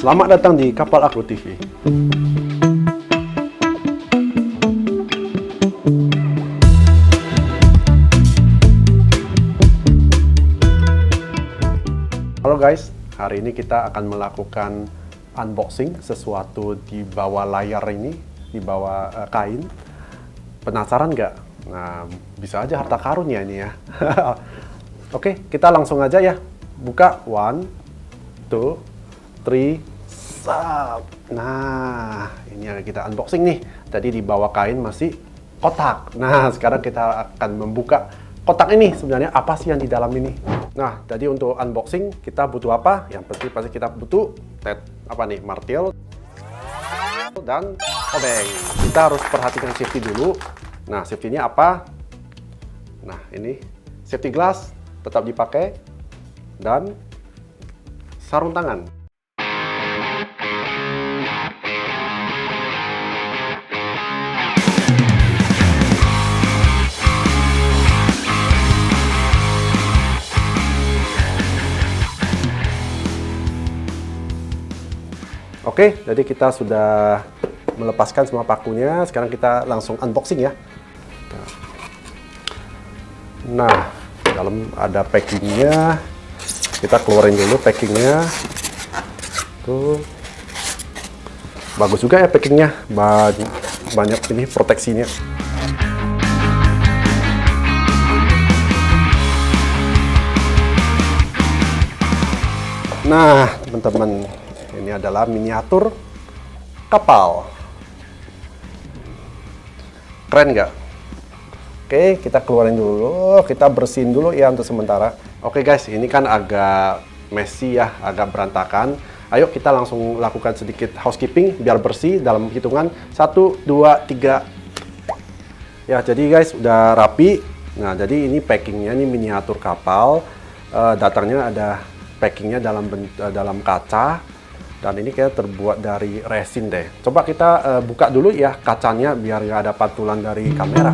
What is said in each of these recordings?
Selamat datang di Kapal Aku TV. Halo guys, hari ini kita akan melakukan unboxing sesuatu di bawah layar ini, di bawah kain. Penasaran nggak? Nah, bisa aja harta karun ya ini ya. Oke, kita langsung aja ya. Buka, 1, 2, 3, sap. Nah, ini yang kita unboxing nih. Tadi di bawah kain masih kotak. Nah, sekarang kita akan membuka kotak ini. Sebenarnya apa sih yang di dalam ini? Nah, jadi untuk unboxing kita butuh apa? Yang penting pasti kita butuh martil dan obeng. Kita harus perhatikan safety dulu. Nah, safety-nya apa? Nah, ini safety glass tetap dipakai dan sarung tangan. Oke, jadi kita sudah melepaskan semua pakunya. Sekarang kita langsung unboxing ya. Nah, dalam ada packingnya. Kita keluarin dulu packingnya. Tuh, bagus juga ya packingnya. Banyak ini proteksinya. Nah, teman-teman, ini adalah miniatur kapal. Keren nggak? Oke, kita keluarin dulu, kita bersihin dulu ya untuk sementara. Oke guys, ini kan agak messy ya, agak berantakan. Ayo kita langsung lakukan sedikit housekeeping biar bersih dalam hitungan 1, 2, 3. Ya, jadi guys udah rapi. Nah, jadi ini packingnya, ini miniatur kapal. Datangnya ada packingnya dalam kaca. Dan ini kayak terbuat dari resin deh. Coba kita buka dulu ya kacanya biar nggak ada pantulan dari kamera.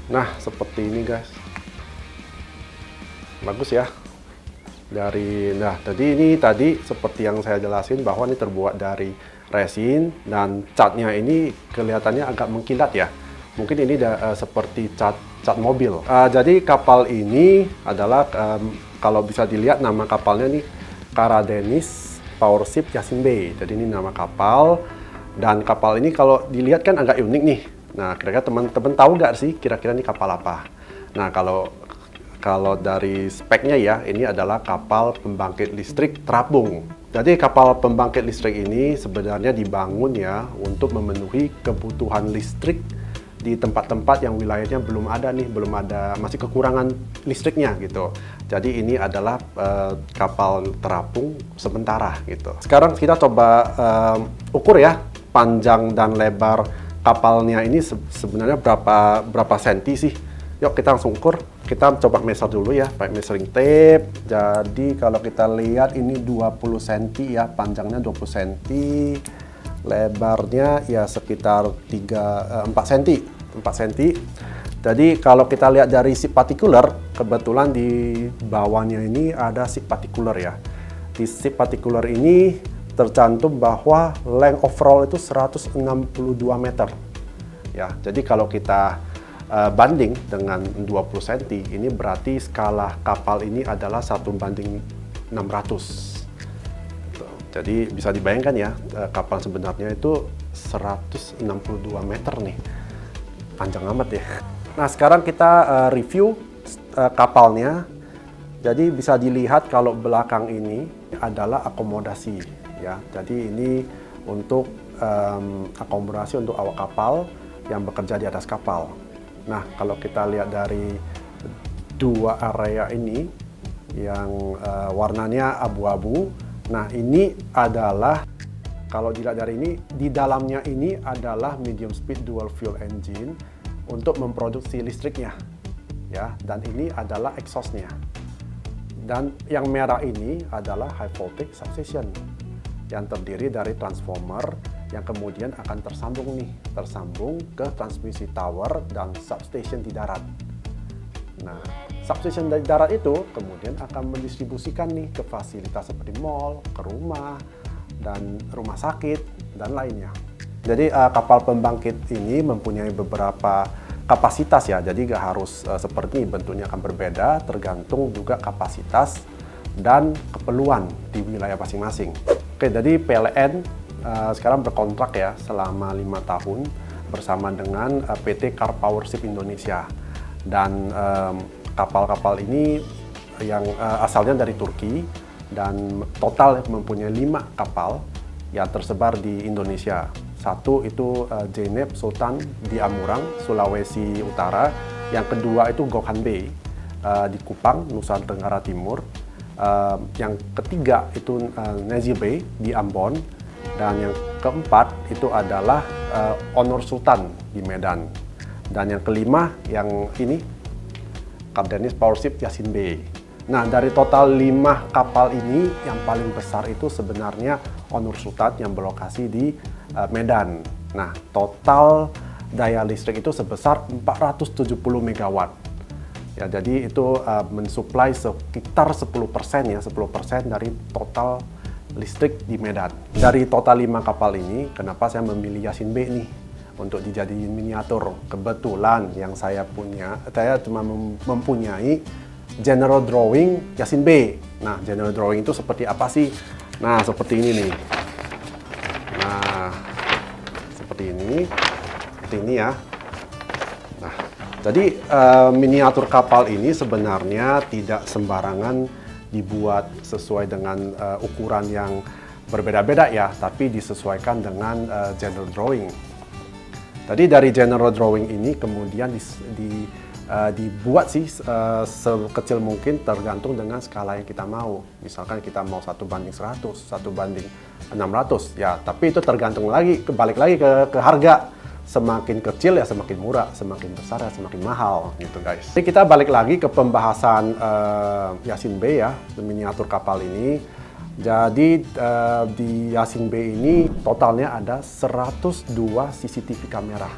Nah, seperti ini guys. Bagus ya. Jadi ini tadi seperti yang saya jelasin bahwa ini terbuat dari resin dan catnya ini kelihatannya agak mengkilat ya. Mungkin ini seperti cat mobil. Jadi kapal ini adalah kalau bisa dilihat nama kapalnya nih Karadenis Powership Yasin Bey. Jadi ini nama kapal dan kapal ini kalau dilihat kan agak unik nih. Nah, kira-kira teman-teman tahu nggak sih kira-kira ini kapal apa? Nah, kalau dari speknya ya, ini adalah kapal pembangkit listrik terapung. Jadi kapal pembangkit listrik ini sebenarnya dibangun ya untuk memenuhi kebutuhan listrik di tempat-tempat yang wilayahnya belum ada, masih kekurangan listriknya gitu. Jadi ini adalah kapal terapung sementara gitu. Sekarang kita coba ukur ya panjang dan lebar kapalnya ini sebenarnya berapa senti sih. Yuk kita langsung ukur. Kita coba measure dulu ya pakai measuring tape. Jadi kalau kita lihat ini 20 cm ya, panjangnya 20 cm. Lebarnya ya sekitar 4 cm. 4 cm. Jadi kalau kita lihat dari sip partikular, kebetulan di bawahnya ini ada sip partikular ya. Di sip partikular ini tercantum bahwa length overall itu 162 meter. Ya, jadi kalau kita banding dengan 20 cm, ini berarti skala kapal ini adalah 1:600. Jadi bisa dibayangkan ya, kapal sebenarnya itu 162 meter nih. Panjang amat ya. Nah, sekarang kita review kapalnya. Jadi bisa dilihat kalau belakang ini adalah akomodasi ya. Jadi ini untuk akomodasi untuk awak kapal yang bekerja di atas kapal. Nah, kalau kita lihat dari dua area ini yang warnanya abu-abu. Nah, ini adalah kalau dilihat dari ini, di dalamnya ini adalah medium speed dual fuel engine untuk memproduksi listriknya, ya. Dan ini adalah exhaustnya. Dan yang merah ini adalah high voltage substation yang terdiri dari transformer yang kemudian akan tersambung ke transmisi tower dan substation di darat. Nah, Substation dari darat itu kemudian akan mendistribusikan nih ke fasilitas seperti mall, ke rumah, dan rumah sakit, dan lainnya. Jadi kapal pembangkit ini mempunyai beberapa kapasitas ya, jadi nggak harus seperti ini, bentuknya akan berbeda, tergantung juga kapasitas dan keperluan di wilayah masing-masing. Oke, jadi PLN sekarang berkontrak ya selama 5 tahun bersama dengan PT Car Powership Indonesia. Dan kapal-kapal ini yang asalnya dari Turki dan total mempunyai 5 kapal yang tersebar di Indonesia. Satu itu Zeynep Sultan di Amurang, Sulawesi Utara. Yang kedua itu Gokhan Bay di Kupang, Nusa Tenggara Timur. Yang ketiga itu Nazi Bay di Ambon. Dan yang keempat itu adalah Honor Sultan di Medan. Dan yang kelima yang ini Cardenis Powership Yasin Bay. Nah, dari total 5 kapal ini yang paling besar itu sebenarnya Honor Sultan yang berlokasi di Medan. Nah, total daya listrik itu sebesar 470 megawatt. Ya, jadi itu mensuplai sekitar 10% ya, 10% dari total listrik di Medan. Dari total 5 kapal ini, kenapa saya memilih Yasin Bay nih untuk dijadiin miniatur? Kebetulan yang saya punya, saya cuma mempunyai general drawing Yasin Bay. Nah, general drawing itu seperti apa sih? Nah, seperti ini nih. Nah, seperti ini ya. Nah, jadi miniatur kapal ini sebenarnya tidak sembarangan dibuat sesuai dengan ukuran yang berbeda-beda ya, tapi disesuaikan dengan general drawing. Tadi dari general drawing ini kemudian dibuat sih sekecil mungkin tergantung dengan skala yang kita mau. Misalkan kita mau 1:100, 1:600 ya, tapi itu tergantung lagi, balik lagi ke harga. Semakin kecil ya semakin murah, semakin besar ya semakin mahal gitu guys. Jadi kita balik lagi ke pembahasan Yasin Bay ya, miniatur kapal ini. Jadi di Yasin Bay ini totalnya ada 102 CCTV kamera.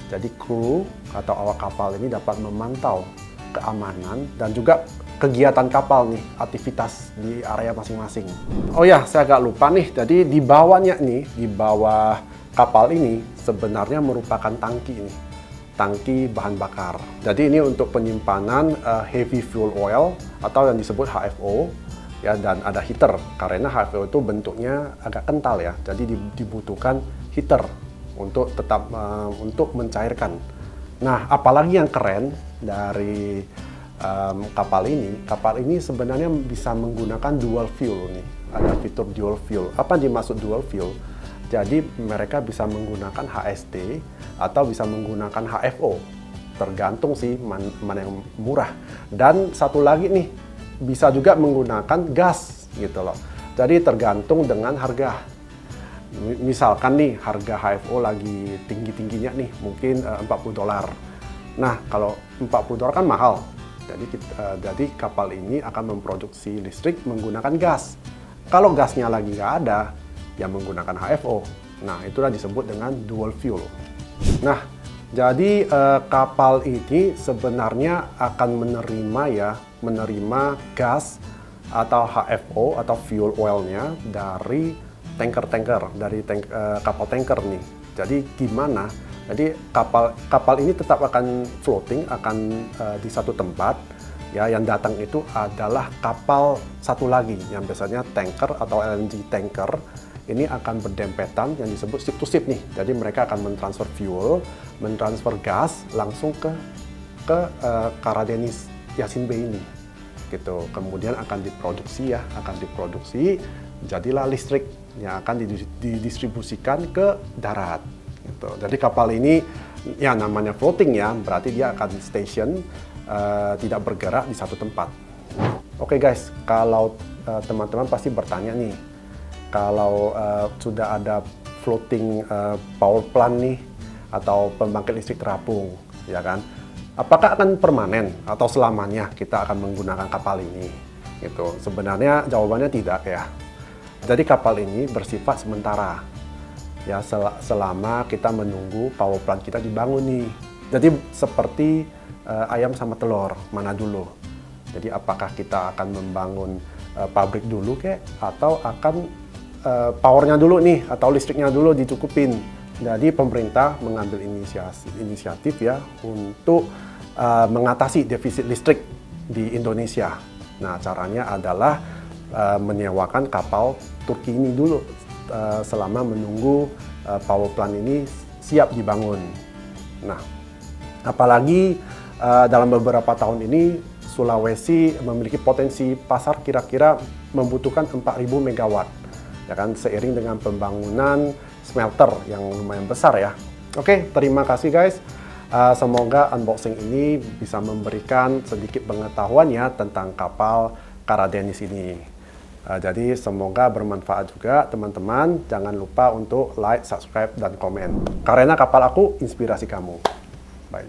Jadi kru atau awak kapal ini dapat memantau keamanan dan juga kegiatan kapal nih, aktivitas di area masing-masing. Oh ya, saya agak lupa nih. Jadi di bawahnya nih, di bawah kapal ini sebenarnya merupakan tangki ini, tangki bahan bakar. Jadi ini untuk penyimpanan heavy fuel oil atau yang disebut HFO ya, dan ada heater karena HFO itu bentuknya agak kental ya. Jadi dibutuhkan heater untuk tetap untuk mencairkan. Nah, apalagi yang keren dari kapal ini sebenarnya bisa menggunakan dual fuel nih. Ada fitur dual fuel. Apa dimaksud dual fuel? Jadi mereka bisa menggunakan HST atau bisa menggunakan HFO, tergantung sih mana yang murah. Dan satu lagi nih, bisa juga menggunakan gas gitu loh. Jadi tergantung dengan harga. Misalkan nih harga HFO lagi tinggi-tingginya nih, mungkin $40. Nah, kalau $40 kan mahal. Jadi kapal ini akan memproduksi listrik menggunakan gas. Kalau gasnya lagi nggak ada, yang menggunakan HFO. Nah, itulah disebut dengan dual fuel. Nah, jadi kapal ini sebenarnya akan menerima gas atau HFO atau fuel oilnya dari tanker-tanker, dari kapal tanker nih. Jadi gimana? Jadi kapal ini tetap akan floating, akan di satu tempat. Ya, yang datang itu adalah kapal satu lagi yang biasanya tanker atau LNG tanker. Ini akan berdempetan yang disebut ship to ship nih. Jadi mereka akan mentransfer fuel, mentransfer gas langsung ke Cardenis Yasin Bay ini. Gitu. Kemudian akan diproduksi, jadilah listrik yang akan didistribusikan ke darat. Gitu. Jadi kapal ini ya namanya floating ya, berarti dia akan station, tidak bergerak di satu tempat. Oke guys, kalau teman-teman pasti bertanya nih, kalau sudah ada floating power plant nih atau pembangkit listrik terapung, ya kan? Apakah akan permanen atau selamanya kita akan menggunakan kapal ini? Gitu. Sebenarnya jawabannya tidak ya. Jadi kapal ini bersifat sementara. Ya, selama kita menunggu power plant kita dibangun nih. Jadi seperti ayam sama telur, mana dulu? Jadi apakah kita akan membangun pabrik dulu atau akan powernya dulu nih, atau listriknya dulu dicukupin. Jadi pemerintah mengambil inisiatif ya untuk mengatasi defisit listrik di Indonesia. Nah, caranya adalah menyewakan kapal Turki ini dulu selama menunggu power plant ini siap dibangun. Nah, apalagi dalam beberapa tahun ini Sulawesi memiliki potensi pasar kira-kira membutuhkan 4.000 megawatt, ya kan, seiring dengan pembangunan smelter yang lumayan besar ya. Oke, terima kasih guys. Semoga unboxing ini bisa memberikan sedikit pengetahuan ya tentang kapal Karadenis ini. Jadi semoga bermanfaat juga teman-teman. Jangan lupa untuk like, subscribe, dan komen. Karena kapal aku inspirasi kamu. Bye.